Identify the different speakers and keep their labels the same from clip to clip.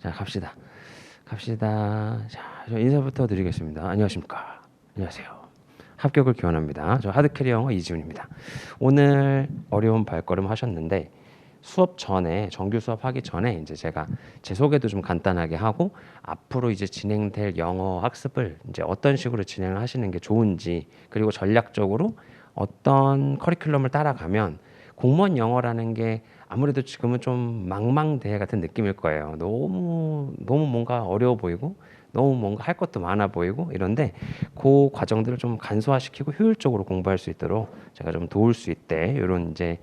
Speaker 1: 자, 갑시다. 자, 저 인사부터 드리겠습니다. 안녕하십니까? 안녕하세요. 합격을 기원합니다. 저 하드캐리 영어 이지훈입니다. 오늘 어려운 발걸음 하셨는데 수업 전에 정규 수업 하기 전에 이제 제가 제 소개도 좀 간단하게 하고 앞으로 이제 진행될 영어 학습을 이제 어떤 식으로 진행을 하시는 게 좋은지, 그리고 전략적으로 어떤 커리큘럼을 따라가면 공무원 영어라는 게 아무래도 지금은 좀 망망대해 같은 느낌일 거예요. 너무 뭔가 어려워 보이고 너무 뭔가 할 것도 많아 보이고 이런데, 그 과정들을 좀 간소화시키고 효율적으로 공부할 수 있도록 제가 좀 도울 수 있대 이런 이제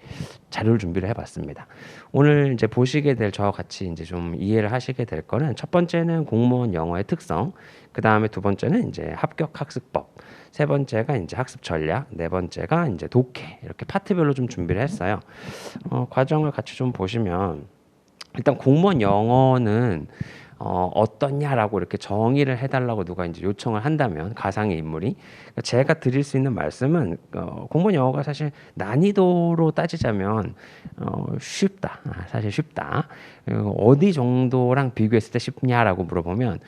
Speaker 1: 자료를 준비를 해봤습니다. 오늘 이제 보시게 될, 저와 같이 이제 좀 이해를 하시게 될 거는, 첫 번째는 공무원 영어의 특성, 그 다음에 두 번째는 이제 합격 학습법, 세 번째가 이제 학습 전략, 네 번째가 이제 독해, 이렇게 파트별로 좀 준비를 했어요. 과정을 같이 좀 보시면, 일단 공무원 영어는 어떻냐라고 이렇게 정의를 해달라고 누가 이제 요청을 한다면, 가상의 인물이, 그러니까 제가 드릴 수 있는 말씀은, 공무원 영어가 사실 난이도로 따지자면 쉽다. 사실 쉽다. 어디 정도랑 비교했을 때 쉽냐라고 물어보면,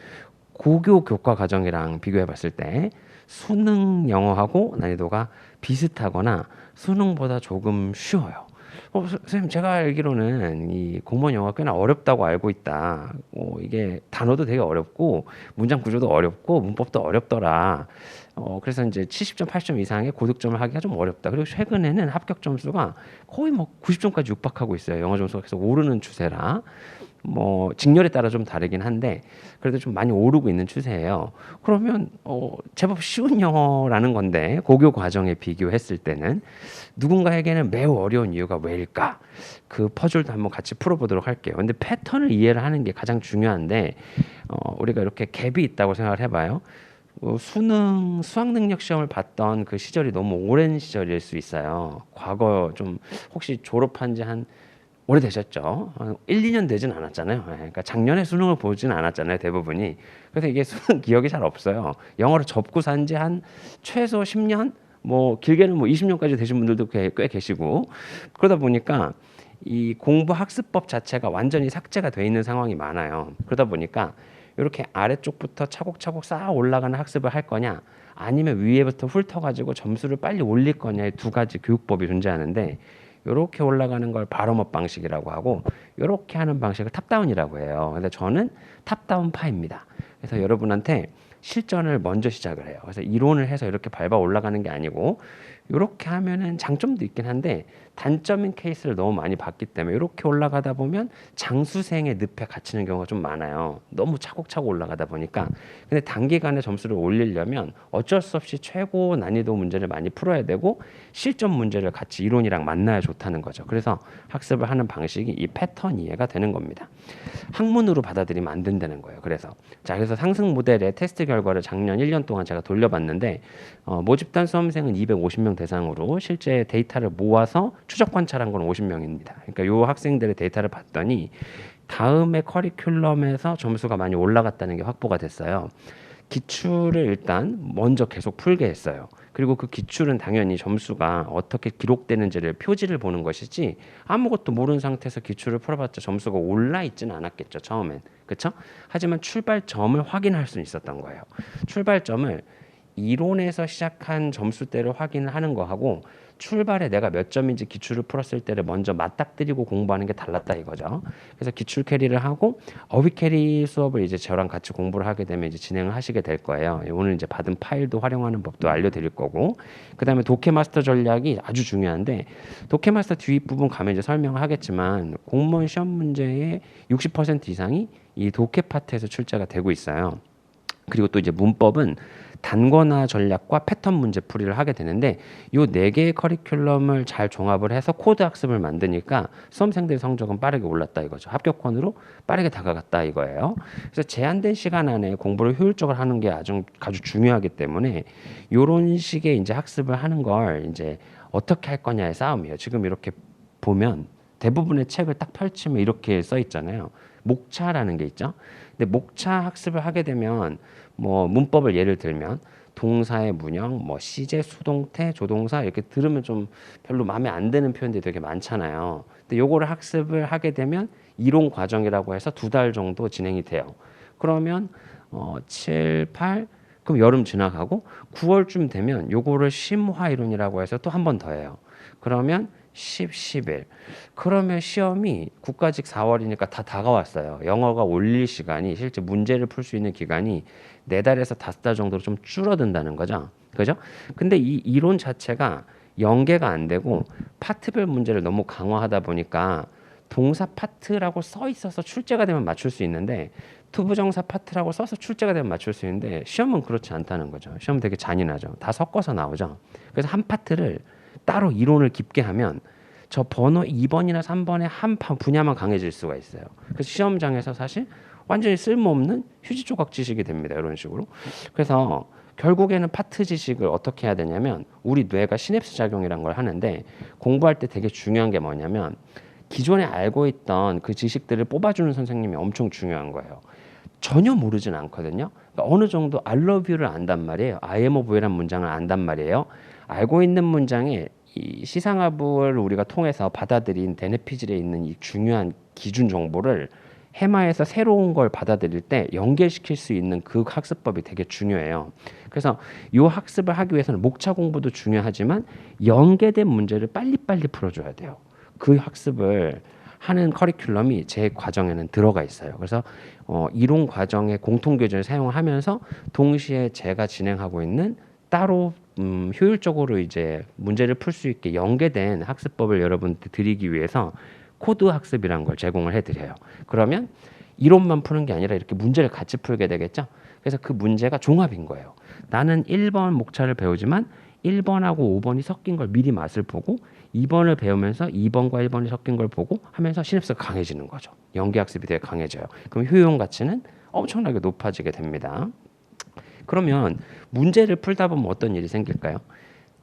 Speaker 1: 고교 교과 과정이랑 비교해 봤을 때 수능 영어하고 난이도가 비슷하거나 수능보다 조금 쉬워요. 선생님, 제가 알기로는 이 공무원 영어가 꽤나 어렵다고 알고 있다. 이게 단어도 되게 어렵고 문장 구조도 어렵고 문법도 어렵더라. 그래서 이제 70점, 80점 이상의 고득점을 하기가 좀 어렵다. 그리고 최근에는 합격 점수가 거의 뭐 90점까지 육박하고 있어요. 영어 점수가 계속 오르는 추세라. 뭐 직렬에 따라 좀 다르긴 한데 그래도 좀 많이 오르고 있는 추세예요. 그러면 제법 쉬운 영어라는 건데, 고교 과정에 비교했을 때는 누군가에게는 매우 어려운 이유가 왜일까? 그 퍼즐도 한번 같이 풀어보도록 할게요. 근데 패턴을 이해를 하는 게 가장 중요한데, 우리가 이렇게 갭이 있다고 생각을 해봐요. 수능 수학 능력 시험을 봤던 그 시절이 너무 오랜 시절일 수 있어요. 과거 좀, 혹시 졸업한 지 한 오래되셨죠? 1, 2년 되진 않았잖아요. 그러니까 작년에 수능을 보진 않았잖아요, 대부분이. 그래서 이게 수능 기억이 잘 없어요. 영어를 접고 산 지 한 최소 10년, 뭐 길게는 뭐 20년까지 되신 분들도 꽤 계시고, 그러다 보니까 이 공부 학습법 자체가 완전히 삭제가 돼 있는 상황이 많아요. 그러다 보니까 이렇게 아래쪽부터 차곡차곡 쌓아 올라가는 학습을 할 거냐, 아니면 위에부터 훑어가지고 점수를 빨리 올릴 거냐의 두 가지 교육법이 존재하는데, 이렇게 올라가는 걸 바텀업 방식이라고 하고, 이렇게 하는 방식을 탑다운이라고 해요. 근데 저는 탑다운파입니다. 그래서 여러분한테 실전을 먼저 시작을 해요. 그래서 이론을 해서 이렇게 밟아 올라가는 게 아니고, 이렇게 하면은 장점도 있긴 한데 단점인 케이스를 너무 많이 봤기 때문에, 이렇게 올라가다 보면 장수생의 늪에 갇히는 경우가 좀 많아요. 너무 차곡차곡 올라가다 보니까. 근데 단기간에 점수를 올리려면 어쩔 수 없이 최고 난이도 문제를 많이 풀어야 되고, 실전 문제를 같이 이론이랑 만나야 좋다는 거죠. 그래서 학습을 하는 방식이 이 패턴 이해가 되는 겁니다. 학문으로 받아들이면 안 된다는 거예요. 그래서 상승 모델의 테스트 결과를 작년 1년 동안 제가 돌려봤는데, 모집단 수험생은 250명 대상으로 실제 데이터를 모아서 추적 관찰한 건 50명입니다. 그러니까 요 학생들의 데이터를 봤더니 다음에 커리큘럼에서 점수가 많이 올라갔다는 게 확보가 됐어요. 기출을 일단 먼저 계속 풀게 했어요. 그리고 그 기출은 당연히 점수가 어떻게 기록되는지를 표지를 보는 것이지, 아무것도 모르는 상태에서 기출을 풀어봤자 점수가 올라 있지는 않았겠죠, 처음엔. 그렇죠? 하지만 출발점을 확인할 수 있었던 거예요. 출발점을 이론에서 시작한 점수대를 확인을 하는 거하고, 출발에 내가 몇 점인지 기출을 풀었을 때를 먼저 맞닥뜨리고 공부하는 게 달랐다 이거죠. 그래서 기출 캐리를 하고 어휘 캐리 수업을 이제 저랑 같이 공부를 하게 되면 이제 진행을 하시게 될 거예요. 오늘 이제 받은 파일도 활용하는 법도 알려드릴 거고, 그 다음에 독해 마스터 전략이 아주 중요한데, 독해 마스터 뒷부분 가면 이제 설명을 하겠지만, 공무원 시험 문제의 60% 이상이 이 독해 파트에서 출제가 되고 있어요. 그리고 또 이제 문법은 단권화 전략과 패턴 문제 풀이를 하게 되는데, 요 네 개의 커리큘럼을 잘 종합을 해서 코드 학습을 만드니까 수험생들의 성적은 빠르게 올랐다 이거죠. 합격권으로 빠르게 다가갔다 이거예요. 그래서 제한된 시간 안에 공부를 효율적으로 하는 게 아주 중요하기 때문에, 요런 식의 이제 학습을 하는 걸 이제 어떻게 할 거냐의 싸움이에요. 지금 이렇게 보면 대부분의 책을 딱 펼치면 이렇게 써 있잖아요. 목차라는 게 있죠. 근데 목차 학습을 하게 되면, 뭐 문법을 예를 들면 동사의 문형, 뭐 시제, 수동태, 조동사 이렇게 들으면 좀 별로 마음에 안 드는 표현들이 되게 많잖아요. 근데 요거를 학습을 하게 되면 이론 과정이라고 해서 2달 정도 진행이 돼요. 그러면 7, 8 그럼 여름 지나가고 9월쯤 되면 요거를 심화 이론이라고 해서 또 한 번 더 해요. 그러면 10, 11. 그러면 시험이 국가직 4월이니까 다 다가왔어요. 영어가 올릴 시간이 실제 문제를 풀 수 있는 기간이 4달에서 5달 정도로 좀 줄어든다는 거죠. 그죠? 근데 이 이론 자체가 연계가 안 되고 파트별 문제를 너무 강화하다 보니까 동사 파트라고 써 있어서 출제가 되면 맞출 수 있는데 투부정사 파트라고 써서 출제가 되면 맞출 수 있는데 시험은 그렇지 않다는 거죠. 시험은 되게 잔인하죠. 다 섞어서 나오죠. 그래서 한 파트를 따로 이론을 깊게 하면 저 번호 2번이나 3번의 한 분야만 강해질 수가 있어요. 그래서 시험장에서 사실 완전히 쓸모없는 휴지 조각 지식이 됩니다. 이런 식으로. 그래서 결국에는 파트 지식을 어떻게 해야 되냐면 우리 뇌가 시냅스 작용이라는 걸 하는데 공부할 때 되게 중요한 게 뭐냐면 기존에 알고 있던 그 지식들을 뽑아주는 선생님이 엄청 중요한 거예요. 전혀 모르진 않거든요. 그러니까 어느 정도 I love you를 안단 말이에요. I am of you라는 문장을 안단 말이에요. 알고 있는 문장에 이 시상하부를 우리가 통해서 받아들인 데네피질에 있는 이 중요한 기준 정보를 해마에서 새로운 걸 받아들일 때 연결시킬 수 있는 그 학습법이 되게 중요해요. 그래서 이 학습을 하기 위해서는 목차 공부도 중요하지만 연계된 문제를 빨리빨리 풀어줘야 돼요. 그 학습을 하는 커리큘럼이 제 과정에는 들어가 있어요. 그래서 이론 과정의 공통교재를 사용하면서 동시에 제가 진행하고 있는 따로 효율적으로 이제 문제를 풀 수 있게 연계된 학습법을 여러분한테 드리기 위해서 코드 학습이라는 걸 제공을 해드려요. 그러면 이론만 푸는 게 아니라 이렇게 문제를 같이 풀게 되겠죠. 그래서 그 문제가 종합인 거예요. 나는 1번 목차를 배우지만 1번하고 5번이 섞인 걸 미리 맛을 보고 2번을 배우면서 2번과 1번이 섞인 걸 보고 하면서 시냅스가 강해지는 거죠. 연계학습이 되게 강해져요. 그럼 효용 가치는 엄청나게 높아지게 됩니다. 그러면 문제를 풀다 보면 어떤 일이 생길까요?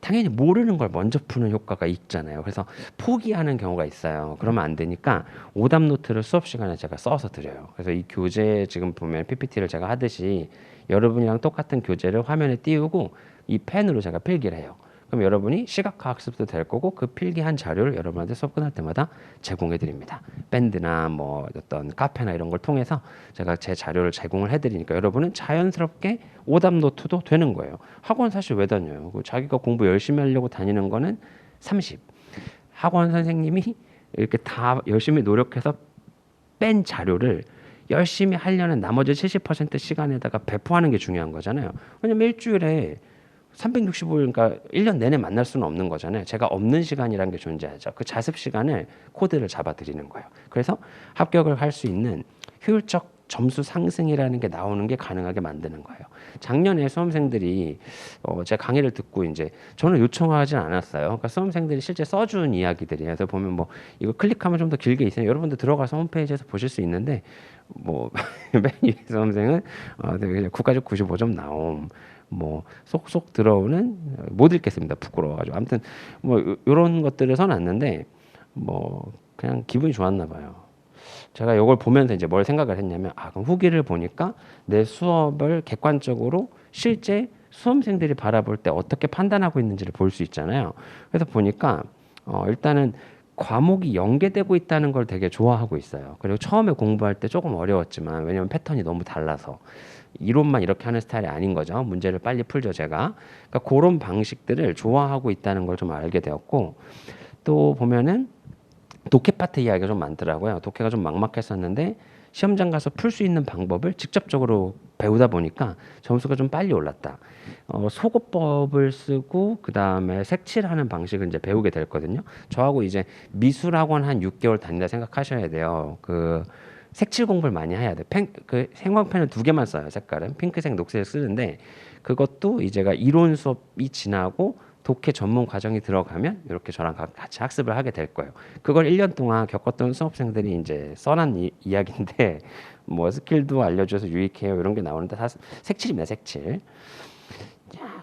Speaker 1: 당연히 모르는 걸 먼저 푸는 효과가 있잖아요. 그래서 포기하는 경우가 있어요. 그러면 안 되니까 오답 노트를 수업 시간에 제가 써서 드려요. 그래서 이 교재 지금 보면 PPT를 제가 하듯이 여러분이랑 똑같은 교재를 화면에 띄우고 이 펜으로 제가 필기를 해요. 그럼 여러분이 시각화 학습도 될 거고 그 필기한 자료를 여러분한테 수업 끝날 때마다 제공해 드립니다. 밴드나 뭐 어떤 카페나 이런 걸 통해서 제가 제 자료를 제공을 해 드리니까 여러분은 자연스럽게 오답 노트도 되는 거예요. 학원 사실 왜 다녀요? 자기가 공부 열심히 하려고 다니는 거는 30. 학원 선생님이 이렇게 다 열심히 노력해서 뺀 자료를 열심히 하려는 나머지 70% 시간에다가 배포하는 게 중요한 거잖아요. 왜냐면 일주일에 365일, 그러니까 1년 내내 만날 수는 없는 거잖아요. 제가 없는 시간이라는 게 존재하죠. 그 자습 시간을 코드를 잡아 드리는 거예요. 그래서 합격을 할 수 있는 효율적 점수 상승이라는 게 나오는 게 가능하게 만드는 거예요. 작년에 수험생들이 제 강의를 듣고 이제 저는 요청하진 않았어요. 그러니까 수험생들이 실제 써준 이야기들이에요. 그래서 보면 뭐 이거 클릭하면 좀 더 길게 있어요. 여러분들 들어가서 홈페이지에서 보실 수 있는데 뭐 맨 위에 수험생은 국가직 95점 나옴. 뭐 쏙쏙 들어오는 못 읽겠습니다. 부끄러워가지고 아무튼 뭐 이런 것들을 써놨는데 뭐 그냥 기분이 좋았나 봐요. 제가 이걸 보면서 이제 뭘 생각을 했냐면 그럼 후기를 보니까 내 수업을 객관적으로 실제 수험생들이 바라볼 때 어떻게 판단하고 있는지를 볼 수 있잖아요. 그래서 보니까 일단은 과목이 연계되고 있다는 걸 되게 좋아하고 있어요. 그리고 처음에 공부할 때 조금 어려웠지만 왜냐면 패턴이 너무 달라서 이론만 이렇게 하는 스타일이 아닌 거죠. 문제를 빨리 풀죠, 제가. 그러니까 그런 방식들을 좋아하고 있다는 걸 좀 알게 되었고 또 보면은 독해 파트 이야기가 좀 많더라고요. 독해가 좀 막막했었는데 시험장 가서 풀 수 있는 방법을 직접적으로 배우다 보니까 점수가 좀 빨리 올랐다. 소거법을 쓰고 그 다음에 색칠하는 방식을 이제 배우게 됐거든요. 저하고 이제 미술학원 한 6개월 다닌다 생각하셔야 돼요. 그 색칠 공부를 많이 해야 돼. 그 생광펜을 2개만 써요. 색깔은 핑크색, 녹색 쓰는데 그것도 이제가 이론 수업이 지나고 독해 전문 과정이 들어가면 이렇게 저랑 같이 학습을 하게 될 거예요. 그걸 1년 동안 겪었던 수업생들이 이제 써난 이야기인데 뭐 스킬도 알려줘서 유익해요 이런 게 나오는데 다 색칠입니다. 색칠.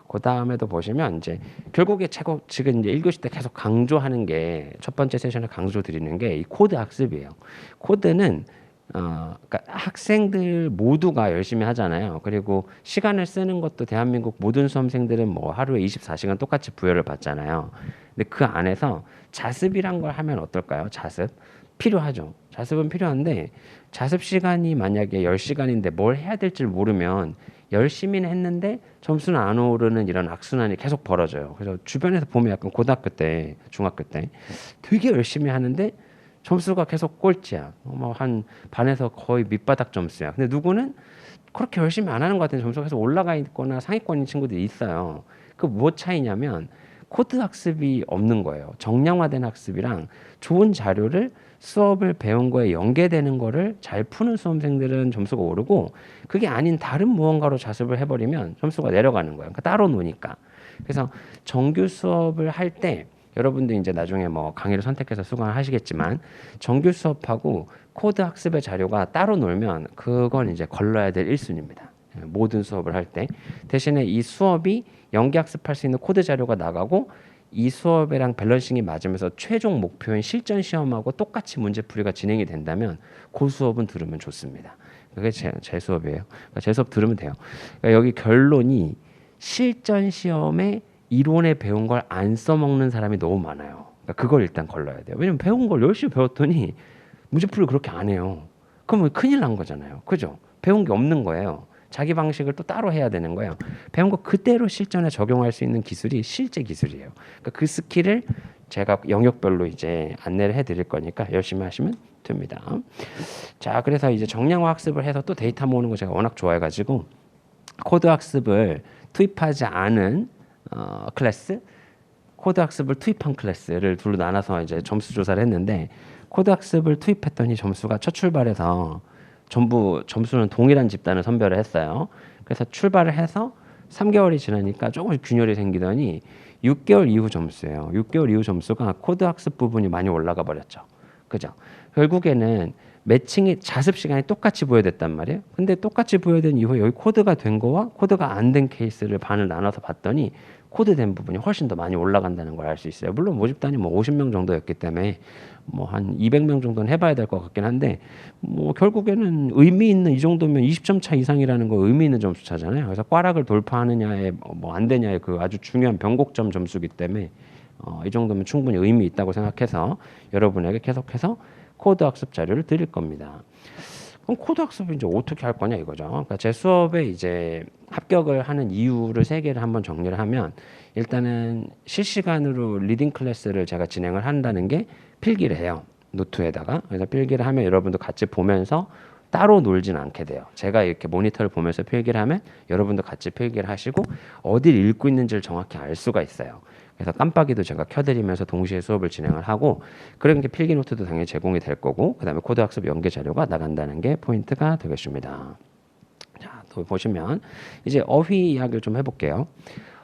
Speaker 1: 그 다음에도 보시면 이제 결국에 지금 이제 1교시 때 계속 강조하는 게 첫 번째 세션에 강조 드리는 게 이 코드 학습이에요. 코드는 그러니까 학생들 모두가 열심히 하잖아요. 그리고 시간을 쓰는 것도 대한민국 모든 수험생들은 뭐 하루에 24시간 똑같이 부여를 받잖아요. 근데 그 안에서 자습이란 걸 하면 어떨까요? 자습 필요하죠. 자습은 필요한데 자습 시간이 만약에 10시간인데 뭘 해야 될지 모르면 열심히는 했는데 점수는 안 오르는 이런 악순환이 계속 벌어져요. 그래서 주변에서 보면 약간 고등학교 때, 중학교 때 되게 열심히 하는데 점수가 계속 꼴찌야. 뭐 한 반에서 거의 밑바닥 점수야. 근데 누구는 그렇게 열심히 안 하는 것 같은 점수가 계속 올라가 있거나 상위권인 친구들이 있어요. 그 무엇 차이냐면 코드 학습이 없는 거예요. 정량화된 학습이랑 좋은 자료를 수업을 배운 거에 연계되는 거를 잘 푸는 수험생들은 점수가 오르고 그게 아닌 다른 무언가로 자습을 해버리면 점수가 내려가는 거예요. 그러니까 따로 노니까. 그래서 정규 수업을 할 때 여러분들 이제 나중에 뭐 강의를 선택해서 수강하시겠지만 정규 수업하고 코드 학습의 자료가 따로 놀면 그건 이제 걸러야 될 1순위입니다. 모든 수업을 할 때. 대신에 이 수업이 연계 학습할 수 있는 코드 자료가 나가고 이 수업이랑 밸런싱이 맞으면서 최종 목표인 실전 시험하고 똑같이 문제풀이가 진행이 된다면 그 수업은 들으면 좋습니다. 그게 제 수업이에요. 그러니까 제 수업 들으면 돼요. 그러니까 여기 결론이 실전 시험에 이론에 배운 걸 안 써먹는 사람이 너무 많아요. 그러니까 그걸 일단 걸러야 돼요. 왜냐면 배운 걸 열심히 배웠더니 문제풀이를 그렇게 안 해요. 그러면 큰일 난 거잖아요. 그죠? 배운 게 없는 거예요. 자기 방식을 또 따로 해야 되는 거예요. 배운 거 그대로 실전에 적용할 수 있는 기술이 실제 기술이에요. 그러니까 그 스킬을 제가 영역별로 이제 안내를 해드릴 거니까 열심히 하시면 됩니다. 자, 그래서 이제 정량화 학습을 해서 또 데이터 모으는 거 제가 워낙 좋아해가지고 코드 학습을 투입하지 않은 클래스, 코드 학습을 투입한 클래스를 둘로 나눠서 이제 점수 조사를 했는데 코드 학습을 투입했더니 점수가 첫 출발에서 전부 점수는 동일한 집단을 선별을 했어요. 그래서 출발을 해서 3개월이 지나니까 조금씩 균열이 생기더니 6개월 이후 점수예요. 6개월 이후 점수가 코드 학습 부분이 많이 올라가 버렸죠. 그죠? 결국에는 매칭이 자습 시간이 똑같이 부여됐단 말이에요. 근데 똑같이 부여된 이후에 여기 코드가 된 거와 코드가 안 된 케이스를 반을 나눠서 봤더니 코드된 부분이 훨씬 더 많이 올라간다는 걸 알 수 있어요. 물론 모집단이 뭐 50명 정도였기 때문에 뭐 한 200명 정도는 해봐야 될 것 같긴 한데 뭐 결국에는 의미 있는 이 정도면 20점 차 이상이라는 거 의미 있는 점수 차잖아요. 그래서 꽈락을 돌파하느냐에 뭐 안 되냐의 그 아주 중요한 변곡점 점수기 때문에 이 정도면 충분히 의미 있다고 생각해서 여러분에게 계속해서 코드 학습 자료를 드릴 겁니다. 그럼 코드 학습을 이제 어떻게 할 거냐 이거죠. 그러니까 제 수업에 이제 합격을 하는 이유를 3개를 한번 정리를 하면 일단은 실시간으로 리딩 클래스를 제가 진행을 한다는 게 필기를 해요. 노트에다가. 그래서 필기를 하면 여러분도 같이 보면서 따로 놀진 않게 돼요. 제가 이렇게 모니터를 보면서 필기를 하면 여러분도 같이 필기를 하시고 어딜 읽고 있는지를 정확히 알 수가 있어요. 그래서 깜빡이도 제가 켜드리면서 동시에 수업을 진행을 하고 그런 게 필기 노트도 당연히 제공이 될 거고 그다음에 코드 학습 연계 자료가 나간다는 게 포인트가 되겠습니다. 자, 또 보시면 이제 어휘 이야기를 좀 해볼게요.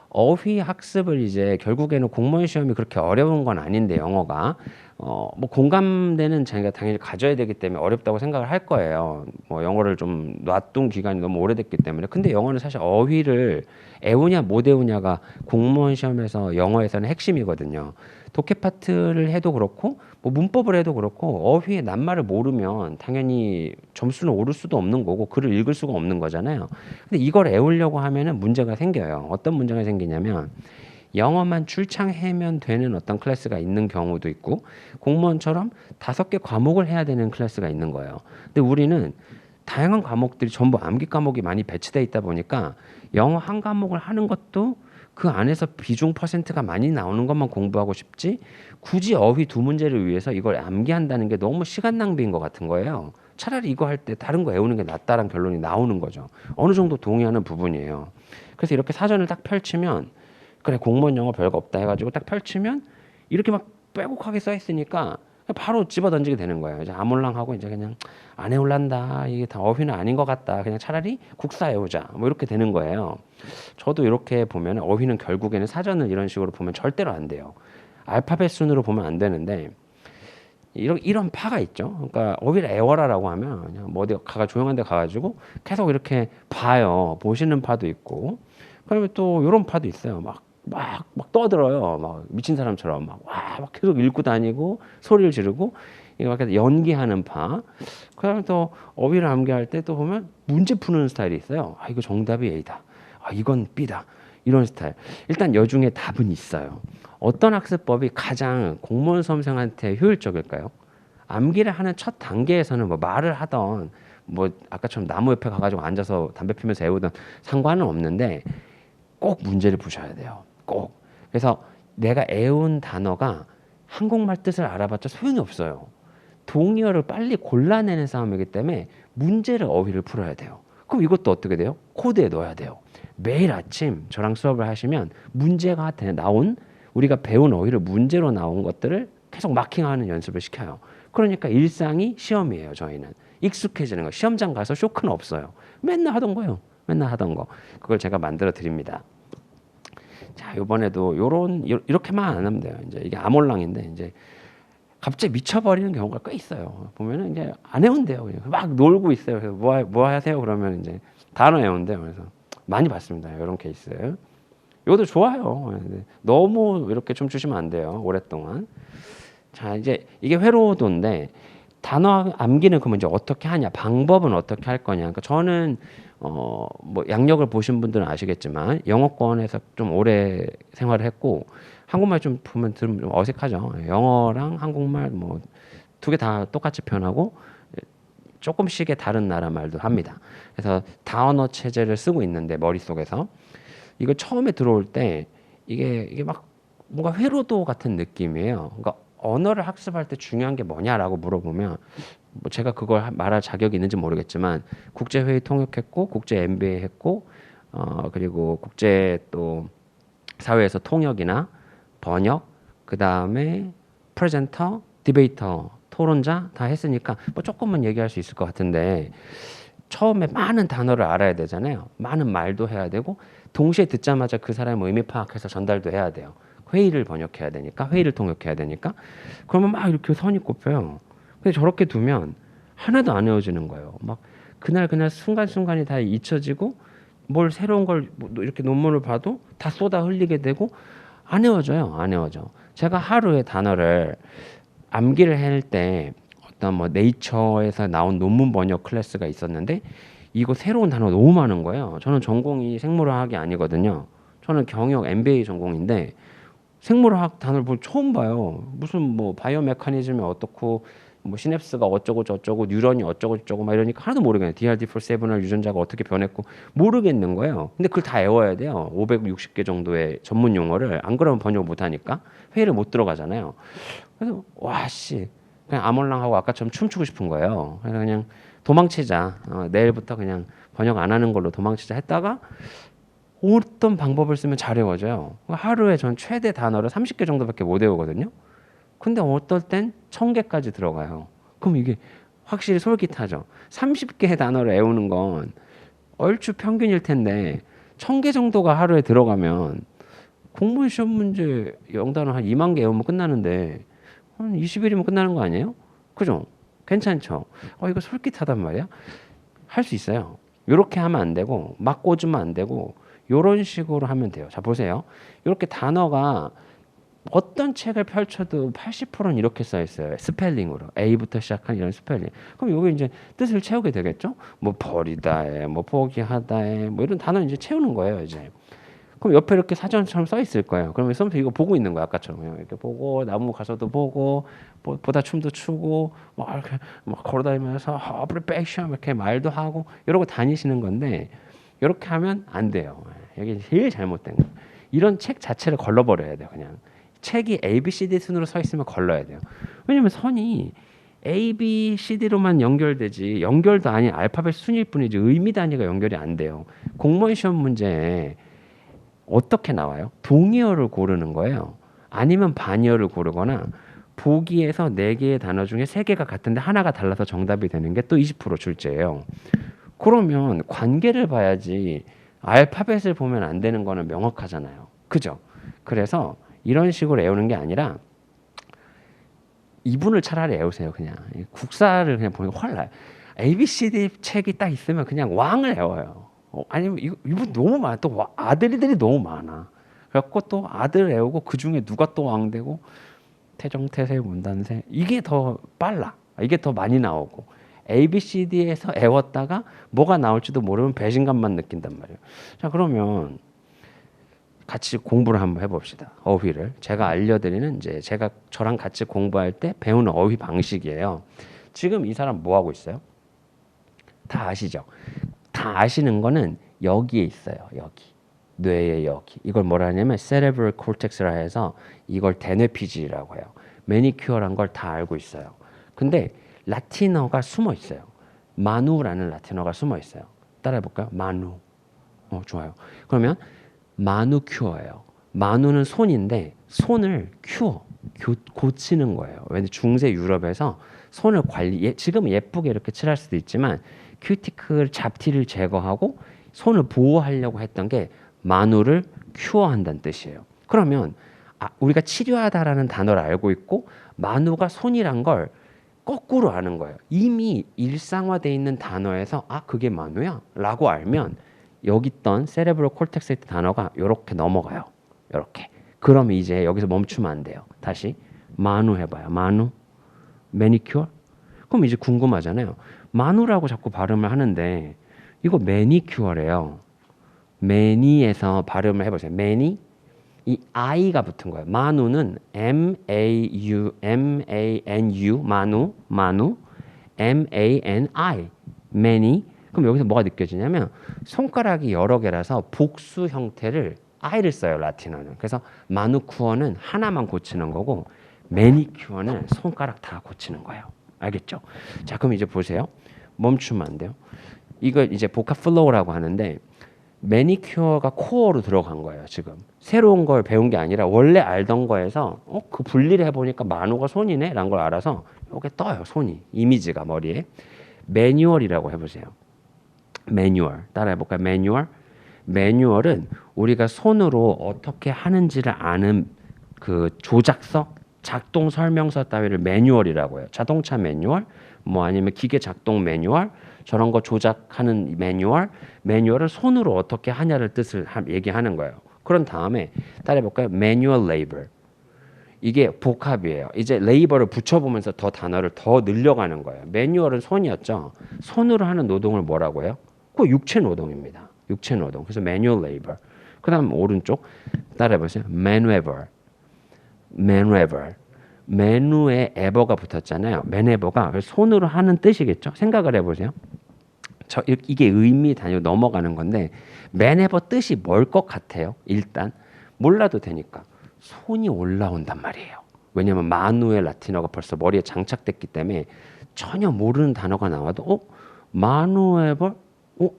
Speaker 1: 어휘 학습을 이제 결국에는 공무원 시험이 그렇게 어려운 건 아닌데 영어가 뭐 공감대는 자기가 당연히 가져야 되기 때문에 어렵다고 생각을 할 거예요. 뭐 영어를 좀 놔둔 기간이 너무 오래됐기 때문에. 근데 영어는 사실 어휘를 애우냐 못 애우냐가 공무원 시험에서 영어에서는 핵심이거든요. 독해 파트를 해도 그렇고 뭐 문법을 해도 그렇고 어휘의 낱말을 모르면 당연히 점수는 오를 수도 없는 거고 글을 읽을 수가 없는 거잖아요. 근데 이걸 애우려고 하면은 문제가 생겨요. 어떤 문제가 생기냐면 영어만 출창하면 되는 어떤 클래스가 있는 경우도 있고 공무원처럼 5개 과목을 해야 되는 클래스가 있는 거예요. 근데 우리는 다양한 과목들이 전부 암기 과목이 많이 배치돼 있다 보니까 영어 한 과목을 하는 것도 그 안에서 비중 퍼센트가 많이 나오는 것만 공부하고 싶지 굳이 어휘 2문제를 위해서 이걸 암기한다는 게 너무 시간 낭비인 것 같은 거예요. 차라리 이거 할 때 다른 거 외우는 게 낫다라는 결론이 나오는 거죠. 어느 정도 동의하는 부분이에요. 그래서 이렇게 사전을 딱 펼치면 그래 공무원 영어 별거 없다 해가지고 딱 펼치면 이렇게 막 빼곡하게 써 있으니까 바로 집어 던지게 되는 거예요. 이제 아몰랑하고 이제 그냥 안 해올란다. 이게 다 어휘는 아닌 것 같다. 그냥 차라리 국사 외우자. 뭐 이렇게 되는 거예요. 저도 이렇게 보면 어휘는 결국에는 사전을 이런 식으로 보면 절대로 안 돼요. 알파벳 순으로 보면 안 되는데 이런 파가 있죠. 그러니까 어휘를 애워라라고 하면 그냥 뭐 어디 조용한 데 가가지고 계속 이렇게 봐요. 보시는 파도 있고 그러면 또 이런 파도 있어요. 막 떠들어요. 막 미친 사람처럼 막 계속 읽고 다니고 소리를 지르고 이거 막 연기하는 파. 그다음에 또 어휘를 암기할 때 또 보면 문제 푸는 스타일이 있어요. 아, 이거 정답이 A다. 아, 이건 B다. 이런 스타일. 일단 여중에 답은 있어요. 어떤 학습법이 가장 공무원 수험생한테 효율적일까요? 암기를 하는 첫 단계에서는 뭐 말을 하던 뭐 아까처럼 나무 옆에 가가지고 앉아서 담배 피면서 외우던 상관은 없는데 꼭 문제를 푸셔야 돼요. 꼭. 그래서 내가 애운 단어가 한국말 뜻을 알아봤자 소용이 없어요. 동의어를 빨리 골라내는 싸움이기 때문에 문제를 어휘를 풀어야 돼요. 그럼 이것도 어떻게 돼요? 코드에 넣어야 돼요. 매일 아침 저랑 수업을 하시면 문제가 나온 우리가 배운 어휘를 문제로 나온 것들을 계속 마킹하는 연습을 시켜요. 그러니까 일상이 시험이에요. 저희는 익숙해지는 거. 시험장 가서 쇼크는 없어요. 맨날 하던 거예요. 맨날 하던 거. 그걸 제가 만들어 드립니다. 자, 이번에도 이렇게만 안 하면 돼요. 이제 이게 아몰랑인데 이제 갑자기 미쳐버리는 경우가 꽤 있어요. 보면은 이제 안 해온대요. 그냥 막 놀고 있어요. 그래서 뭐 하세요? 그러면 이제 단어 해온대요. 그래서 많이 봤습니다. 이런 케이스. 이것도 좋아요. 너무 이렇게 춤추시면 안 돼요. 오랫동안. 자, 이제 이게 회로도인데 단어 암기는 그러면 이제 어떻게 하냐? 방법은 어떻게 할 거냐? 그러니까 저는 뭐 양력을 보신 분들은 아시겠지만 영어권에서 좀 오래 생활을 했고 한국말 좀 보면 좀 어색하죠. 영어랑 한국말 뭐 두 개 다 똑같이 표현하고 조금씩의 다른 나라 말도 합니다. 그래서 다언어 체제를 쓰고 있는데 머릿속에서 이거 처음에 들어올 때 이게 막 뭔가 회로도 같은 느낌이에요. 그러니까 언어를 학습할 때 중요한 게 뭐냐라고 물어보면 뭐 제가 그걸 말할 자격이 있는지 모르겠지만 국제회의 통역했고 국제 MBA 했고 그리고 국제 또 사회에서 통역이나 번역 그 다음에 프레젠터, 디베이터, 토론자 다 했으니까 뭐 조금만 얘기할 수 있을 것 같은데 처음에 많은 단어를 알아야 되잖아요. 많은 말도 해야 되고 동시에 듣자마자 그 사람의 의미 파악해서 전달도 해야 돼요. 회의를 번역해야 되니까 회의를 통역해야 되니까 그러면 막 이렇게 선이 꼽혀요. 근데 저렇게 두면 하나도 안 외워지는 거예요. 막 그날 순간순간이 다 잊혀지고 뭘 새로운 걸 이렇게 논문을 봐도 다 쏟아 흘리게 되고 안 외워져요. 안 외워져. 제가 하루에 단어를 암기를 할 때 어떤 뭐 네이처에서 나온 논문 번역 클래스가 있었는데 이거 새로운 단어가 너무 많은 거예요. 저는 전공이 생물화학이 아니거든요. 저는 경영 MBA 전공인데 생물화학 단어를 처음 봐요. 무슨 뭐 바이오 메커니즘이 어떻고 뭐 시냅스가 어쩌고 저쩌고 뉴런이 어쩌고 저쩌고 막 이러니까 하나도 모르겠네요. DRD47을 유전자가 어떻게 변했고 모르겠는 거예요. 근데 그걸 다 외워야 돼요. 560개 정도의 전문 용어를 안 그러면 번역 못 하니까 회의를 못 들어가잖아요. 그래서 와씨 그냥 아몰랑하고 아까처럼 춤추고 싶은 거예요. 그래서 그냥 도망치자. 내일부터 그냥 번역 안 하는 걸로 도망치자 했다가 어떤 방법을 쓰면 잘 외워져요. 하루에 전 최대 단어를 30개 정도밖에 못 외우거든요. 근데 어떨 땐 1000개까지 들어가요. 그럼 이게 확실히 솔깃하죠. 30개의 단어를 외우는 건 얼추 평균일 텐데 1000개 정도가 하루에 들어가면 공무원 시험 문제 영단어 한 2만 개 외우면 끝나는데 한 20일이면 끝나는 거 아니에요? 그죠? 괜찮죠? 이거 솔깃하단 말이야. 할 수 있어요. 이렇게 하면 안 되고 막 꽂으면 안 되고 이런 식으로 하면 돼요. 자 보세요. 이렇게 단어가 어떤 책을 펼쳐도 80%는 이렇게 써 있어요. 스펠링으로 A부터 시작한 이런 스펠링. 그럼 여기 이제 뜻을 채우게 되겠죠? 뭐 버리다에, 뭐 포기하다에, 뭐 이런 단어 이제 채우는 거예요. 이제. 그럼 옆에 이렇게 사전처럼 써 있을 거예요. 그러면 써면서 이거 보고 있는 거야. 아까처럼 이렇게 보고 나무 가서도 보고 보다 춤도 추고 막 이렇게 막 걸어다니면서 어브리페이션 이렇게 말도 하고 이러고 다니시는 건데 이렇게 하면 안 돼요. 여기 제일 잘못된 거. 이런 책 자체를 걸러버려야 돼요. 그냥. 책이 A, B, C, D 순으로 서 있으면 걸러야 돼요. 왜냐면 선이 A, B, C, D로만 연결되지 연결도 아닌 알파벳 순일 뿐이지 의미 단위가 연결이 안 돼요. 공무원 시험 문제에 어떻게 나와요? 동의어를 고르는 거예요. 아니면 반의어를 고르거나 보기에서 4개의 단어 중에 3개가 같은데 하나가 달라서 정답이 되는 게 또 20% 출제예요. 그러면 관계를 봐야지 알파벳을 보면 안 되는 거는 명확하잖아요. 그죠? 그래서 이런 식으로 외우는 게 아니라 이분을 차라리 외우세요. 그냥 국사를 그냥 보면 훨 나요. ABCD 책이 딱 있으면 그냥 왕을 외워요. 아니면 이분 너무 많아. 또 아들들이 너무 많아. 그래갖고 또 아들 외우고 그 중에 누가 또 왕 되고 태정, 태세, 문단세 이게 더 빨라. 이게 더 많이 나오고 A, B, C, D에서 애웠다가 뭐가 나올지도 모르면 배신감만 느낀단 말이에요. 자 그러면 같이 공부를 한번 해봅시다. 어휘를 제가 알려드리는 이제 제가 저랑 같이 공부할 때 배우는 어휘 방식이에요. 지금 이 사람 뭐 하고 있어요? 다 아시죠? 다 아시는 거는 여기에 있어요. 여기 뇌의 여기 이걸 뭐라 하냐면 cerebral cortex라 해서 이걸 대뇌피질이라고 해요. 매니큐어란 걸 다 알고 있어요. 근데 라틴어가 숨어 있어요. 마누라는 라틴어가 숨어 있어요. 따라해 볼까요? 마누. 좋아요. 그러면 마누큐어예요. 마누는 손인데 손을 고치는 거예요. 왜냐면 중세 유럽에서 손을 지금 예쁘게 이렇게 칠할 수도 있지만 큐티클 잡티를 제거하고 손을 보호하려고 했던 게 마누를 큐어한다는 뜻이에요. 그러면 우리가 치료하다라는 단어를 알고 있고 마누가 손이란 걸 거꾸로 아는 거예요. 이미 일상화되어 있는 단어에서 그게 마누야 라고 알면 여기 있던 세레브럴 콜텍스의 단어가 이렇게 넘어가요. 이렇게. 그럼 이제 여기서 멈추면 안 돼요. 다시 마누 해봐요. 마누, 매니큐어. 그럼 이제 궁금하잖아요. 마누라고 자꾸 발음을 하는데 이거 매니큐어래요. 매니에서 발음을 해보세요. 매니 이 I가 붙은 거예요. 마누는 M-A-N-U 마누 M-A-N-I 매니. 그럼 여기서 뭐가 느껴지냐면 손가락이 여러 개라서 복수 형태를 I를 써요. 라틴어는. 그래서 마누쿠어는 하나만 고치는 거고 매니큐어는 손가락 다 고치는 거예요. 알겠죠? 자 그럼 이제 보세요. 멈추면 안 돼요. 이걸 이제 보카플로우라고 하는데 매니큐어가 코어로 들어간 거예요. 지금 새로운 걸 배운 게 아니라 원래 알던 거에서 그 분리를 해보니까 마누가 손이네 라는 걸 알아서 이게 떠요. 손이 이미지가 머리에. 매뉴얼이라고 해보세요. 매뉴얼 따라해볼까요? 매뉴얼은 우리가 손으로 어떻게 하는지를 아는 그 조작서 작동 설명서 따위를 매뉴얼이라고 해요. 자동차 매뉴얼 뭐 아니면 기계 작동 매뉴얼 저런 거 조작하는 매뉴얼을 손으로 어떻게 하냐를 뜻을 얘기하는 거예요. 그런 다음에 따라해볼까요? 매뉴얼 레이버. 이게 복합이에요. 이제 레이버를 붙여보면서 더 단어를 더 늘려가는 거예요. 매뉴얼은 손이었죠. 손으로 하는 노동을 뭐라고 해요? 그 육체 노동입니다. 육체 노동. 그래서 매뉴얼 레이버. 그 다음 오른쪽 따라해보세요. 맨웨버. 메뉴에 에버가 붙었잖아요. 맨에버가 손으로 하는 뜻이겠죠. 생각을 해보세요. 이게 의미 단위로 넘어가는 건데 맨에버 뜻이 뭘 것 같아요? 일단 몰라도 되니까 손이 올라온단 말이에요. 왜냐면 마누의 라틴어가 벌써 머리에 장착됐기 때문에 전혀 모르는 단어가 나와도 마누에버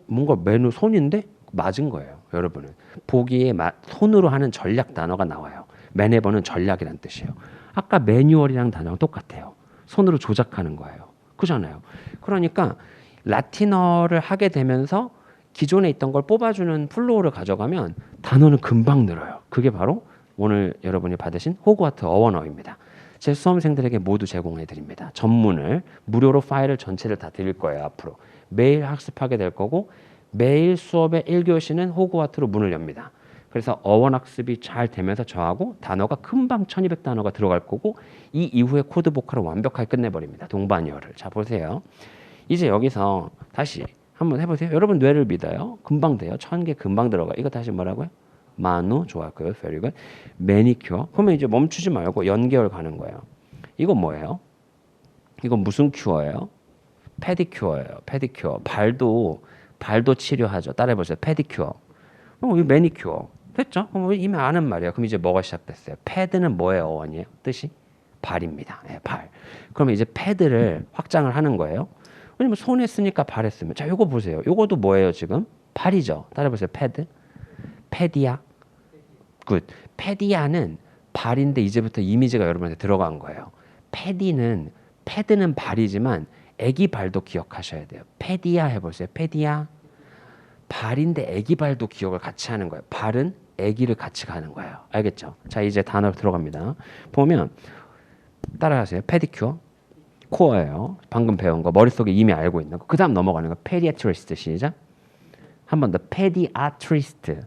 Speaker 1: 뭔가 메뉴 손인데 맞은 거예요. 여러분은 보기에 손으로 하는 전략 단어가 나와요. 맨에버는 전략이란 뜻이에요. 아까 매뉴얼이랑 단어랑 똑같아요. 손으로 조작하는 거예요. 그잖아요. 그러니까 라틴어를 하게 되면서 기존에 있던 걸 뽑아주는 플로우를 가져가면 단어는 금방 늘어요. 그게 바로 오늘 여러분이 받으신 호그와트 어원어입니다. 제 수험생들에게 모두 제공해 드립니다. 전문을 무료로 파일을 전체를 다 드릴 거예요. 앞으로 매일 학습하게 될 거고 매일 수업의 1교시는 호그와트로 문을 엽니다. 그래서 어원학습이 잘 되면서 저하고 단어가 금방 1200단어가 들어갈 거고 이 이후에 코드 보컬을 완벽하게 끝내버립니다. 동반열을. 자 보세요. 이제 여기서 다시 한번 해보세요. 여러분 뇌를 믿어요. 금방 돼요. 1000개 금방 들어가. 이거 다시 뭐라고요? 마누 좋았고요. very good. 매니큐어. 그러면 이제 멈추지 말고 연계열 가는 거예요. 이건 뭐예요? 이건 무슨 큐어예요? 페디큐어예요. 페디큐어. 발도 치료하죠. 따라해보세요. 페디큐어. 이 매니큐어. 됐죠? 이미 아는 말이야. 그럼 이제 뭐가 시작됐어요? 패드는 뭐의 어원이에요? 뜻이? 발입니다. 네, 발. 그러면 이제 패드를 확장을 하는 거예요. 왜냐면 손에 쓰니까 발에 쓰면. 자, 요거 보세요. 요거도 뭐예요, 지금? 발이죠. 따라해보세요. 패드. 패디아. 굿. 패디아는 발인데 이제부터 이미지가 여러분한테 들어간 거예요. 패드는 발이지만 애기 발도 기억하셔야 돼요. 패디아 해보세요. 패디아. 발인데 애기 발도 기억을 같이 하는 거예요. 발은 애기를 같이 가는 거예요. 알겠죠? 자, 이제 단어 들어갑니다. 보면 따라하세요. 페디큐어. 코어예요. 방금 배운 거. 머릿속에 이미 알고 있는 거. 그 다음 넘어가는 거. 페디아트리스트. 시작. 한 번 더. 페디아트리스트.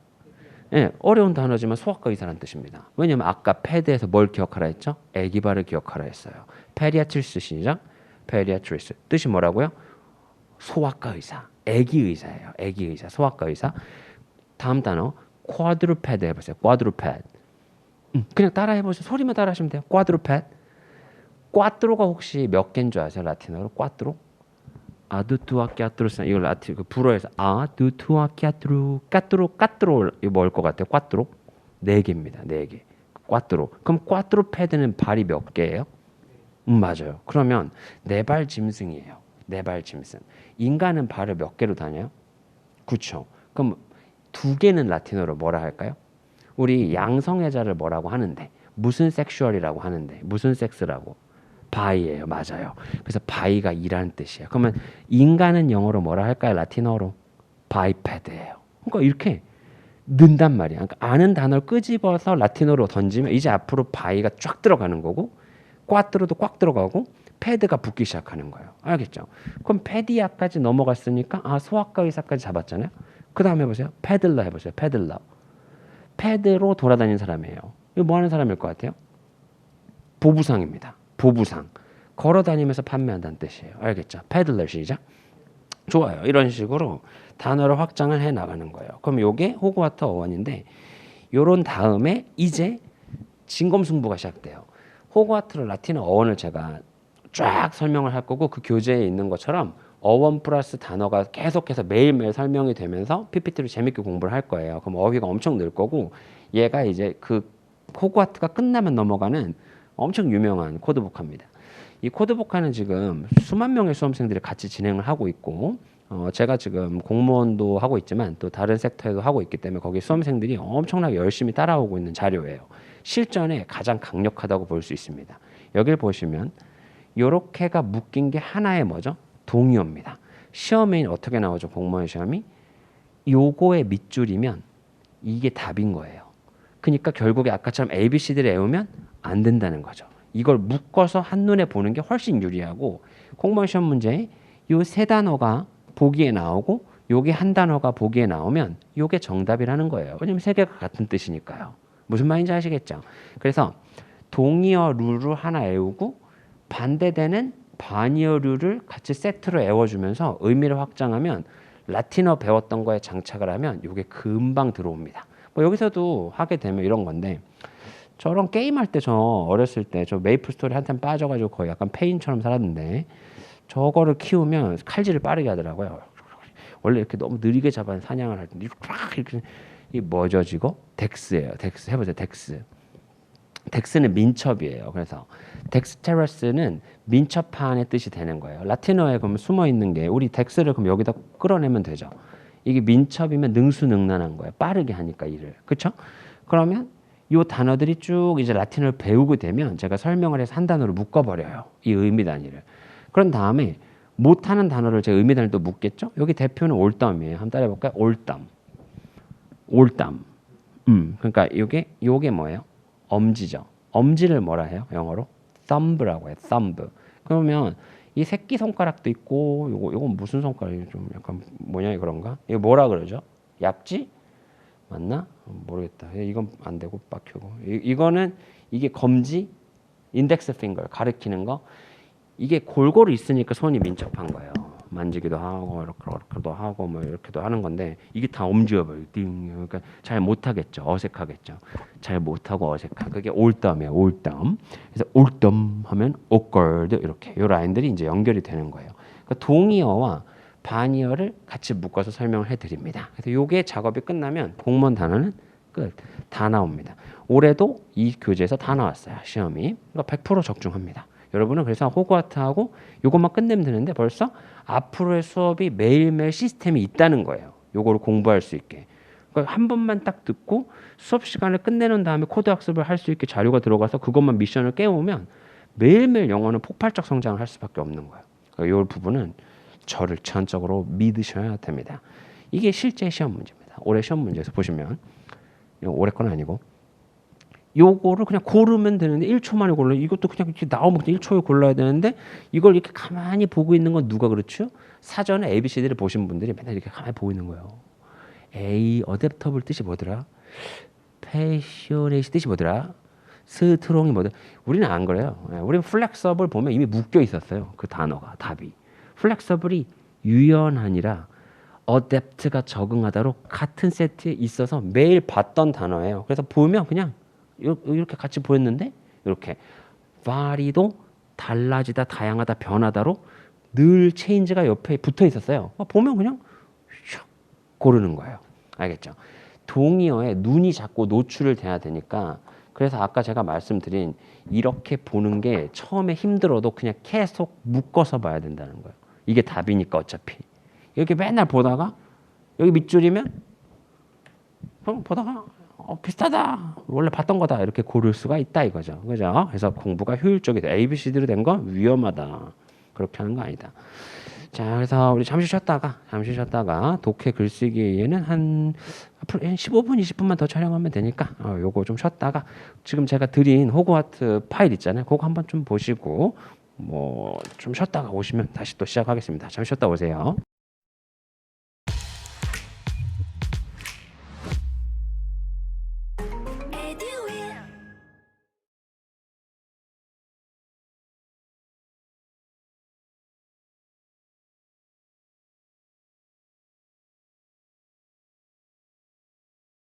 Speaker 1: 예, 어려운 단어지만 소아과 의사라는 뜻입니다. 왜냐면 아까 패드에서 뭘 기억하라 했죠? 애기발을 기억하라 했어요. 페디아트리스 시작. 페디아트리스 뜻이 뭐라고요? 소아과 의사, 애기 의사예요. 애기 의사, 소아과 의사. 다음 단어 쿼드루패드 해보세요. 쿼드루패드. 그냥 따라 해보세요. 소리만 따라 하시면 돼요. 쿼드루패드. 꽈트로가 혹시 몇 개인 줄 아세요? 라틴어로 꽈트로? 아두투아키아트로스 이걸 라틴 그 불어에서 아두투아키아트로 까트로 이거 뭘 것 같아요? 꽈트로? 네 개입니다. 네 개. 꽈트로. 그럼 꽈트로 패드는 발이 몇 개예요? 맞아요. 그러면 네 발 짐승이에요. 네 발 짐승. 인간은 발을 몇 개로 다녀요? 그렇죠. 그럼 두 개는 라틴어로 뭐라 할까요? 우리 양성애자를 뭐라고 하는데 무슨 섹슈얼이라고 하는데 무슨 섹스라고? 바이예요. 맞아요. 그래서 바이가 이라는 뜻이에요. 그러면 인간은 영어로 뭐라 할까요? 라틴어로 바이패드예요. 그러니까 이렇게 는단 말이야. 그러니까 아는 단어를 끄집어서 라틴어로 던지면 이제 앞으로 바이가 쫙 들어가는 거고 꽈트로도 꽉 들어가고 패드가 붙기 시작하는 거예요. 알겠죠? 그럼 페디아까지 넘어갔으니까 소아과 의사까지 잡았잖아요. 그 다음에 해보세요. 패들러 해보세요. 패들러. 패드로 돌아다니는 사람이에요. 이거 뭐 하는 사람일 것 같아요? 보부상입니다. 보부상. 걸어 다니면서 판매한다는 뜻이에요. 알겠죠? 패들러 시작. 좋아요. 이런 식으로 단어를 확장을 해 나가는 거예요. 그럼 요게 호그와트 어원인데 요런 다음에 이제 진검승부가 시작돼요. 호그와트를 라틴어 어원을 제가 쫙 설명을 할 거고 그 교재에 있는 것처럼 어원 플러스 단어가 계속해서 매일매일 설명이 되면서 PPT로 재밌게 공부를 할 거예요. 그럼 어휘가 엄청 늘 거고 얘가 이제 그 호그와트가 끝나면 넘어가는 엄청 유명한 코드북화입니다. 이 코드북화는 지금 수만 명의 수험생들이 같이 진행을 하고 있고 제가 지금 공무원도 하고 있지만 또 다른 섹터에도 하고 있기 때문에 거기 수험생들이 엄청나게 열심히 따라오고 있는 자료예요. 실전에 가장 강력하다고 볼 수 있습니다. 여기를 보시면 요렇게가 묶인 게 하나의 뭐죠? 동의어입니다. 시험에 어떻게 나오죠? 공무원 시험이 요거의 밑줄이면 이게 답인 거예요. 그러니까 결국에 아까처럼 ABCD를 외우면 안 된다는 거죠. 이걸 묶어서 한눈에 보는 게 훨씬 유리하고 공무원 시험 문제에 요 세 단어가 보기에 나오고 요게 한 단어가 보기에 나오면 요게 정답이라는 거예요. 왜냐면 세 개가 같은 뜻이니까요. 무슨 말인지 아시겠죠? 그래서 동의어 룰을 하나 외우고 반대되는 반의어 룰을 같이 세트로 외워주면서 의미를 확장하면 라틴어 배웠던 거에 장착을 하면 요게 금방 들어옵니다. 뭐 여기서도 하게 되면 이런 건데 저런 게임할 때 저 어렸을 때 저 메이플 스토리 한참 빠져가지고 거의 약간 페인처럼 살았는데 저거를 키우면 칼질을 빠르게 하더라고요. 원래 이렇게 너무 느리게 잡아 사냥을 할 때 이렇게 이 뭐죠 지금? 덱스예요. 덱스 해보세요. 덱스. 덱스는 민첩이에요. 그래서 덱스테러스는 민첩한의 뜻이 되는 거예요. 라틴어에 그러면 숨어 있는 게 우리 덱스를 그럼 여기다 끌어내면 되죠. 이게 민첩이면 능수능란한 거예요. 빠르게 하니까 일을. 그렇죠? 그러면 이 단어들이 쭉 이제 라틴어를 배우게 되면 제가 설명을 해서 한 단어로 묶어버려요. 이 의미 단위를. 그런 다음에 못하는 단어를 제가 의미 단위를 또 묶겠죠? 여기 대표는 올덤이에요. 한번 따라해볼까요? 올덤. 올덤. 그러니까 요게 뭐예요? 엄지죠. 엄지를 뭐라 해요? 영어로? thumb라고 해요. thumb. 그러면 이 새끼 손가락도 있고 요건 무슨 손가락이에요? 좀 약간 모양이 그런가? 이거 뭐라 그러죠? 약지? 맞나? 모르겠다. 이건 안 되고 빡큐고. 이거는 이게 검지, 인덱스 핑거 가리키는 거. 이게 골고루 있으니까 손이 민첩한 거예요. 만지기도 하고 이렇게도 하고 뭐 이렇게도 하는 건데 이게 다 엄지어버려. 그러니까 잘 못하겠죠. 어색하겠죠. 잘 못하고 어색한 그게 올덤이에요. 올덤. 그래서 올덤 하면 awkward 이렇게 이 라인들이 이제 연결이 되는 거예요. 그러니까 동의어와 반의어를 같이 묶어서 설명을 해드립니다. 그래서 요게 작업이 끝나면 공무원 단어는 끝. 다 나옵니다. 올해도 이 교재에서 다 나왔어요. 시험이. 그러니까 100% 적중합니다. 여러분은 그래서 호그와트하고 요것만 끝내면 되는데 벌써 앞으로의 수업이 매일매일 시스템이 있다는 거예요. 요거를 공부할 수 있게. 그러니까 한 번만 딱 듣고 수업 시간을 끝내는 다음에 코드 학습을 할 수 있게 자료가 들어가서 그것만 미션을 깨우면 매일매일 영어는 폭발적 성장을 할 수밖에 없는 거예요. 그러니까 이 부분은 저를 전적으로 믿으셔야 됩니다. 이게 실제 시험 문제입니다. 올해 시험 문제에서 보시면 올해 건 아니고 요거를 그냥 고르면 되는데 1초 만에 골라. 이것도 그냥 이렇게 나오면 그냥 1초에 골라야 되는데 이걸 이렇게 가만히 보고 있는 건 누가 그렇죠? 사전에 ABCD를 보신 분들이 맨날 이렇게 가만히 보고 있는 거예요. A 어댑터블 뜻이 뭐더라? 패셔네이 뜻이 뭐더라? 스트롱이 뭐더라? 우리는 안 그래요. 우리는 플렉서블 보면 이미 묶여 있었어요. 그 단어가 답이. 플렉서블이 유연하니라 어댑트가 적응하다로 같은 세트에 있어서 매일 봤던 단어예요. 그래서 보면 그냥 이렇게 같이 보였는데 이렇게 vary도 달라지다, 다양하다, 변하다로 늘 change가 옆에 붙어 있었어요. 보면 그냥 슉 고르는 거예요. 알겠죠? 동의어에 눈이 자꾸 노출을 돼야 되니까 그래서 아까 제가 말씀드린 이렇게 보는 게 처음에 힘들어도 그냥 계속 묶어서 봐야 된다는 거예요. 이게 답이니까 어차피. 이렇게 맨날 보다가 여기 밑줄이면 보다가 비슷하다. 원래 봤던 거다. 이렇게 고를 수가 있다 이거죠. 그죠? 그래서 공부가 효율적이 돼. A, B, C, D로 된 건 위험하다. 그렇게 하는 거 아니다. 자, 그래서 우리 잠시 쉬었다가 독해 글쓰기에는 한 앞으로 15분, 20분만 더 촬영하면 되니까 요거 좀 쉬었다가 지금 제가 드린 호그와트 파일 있잖아요. 그거 한번 좀 보시고 뭐 좀 쉬었다가 오시면 다시 또 시작하겠습니다. 잠시 쉬었다 오세요.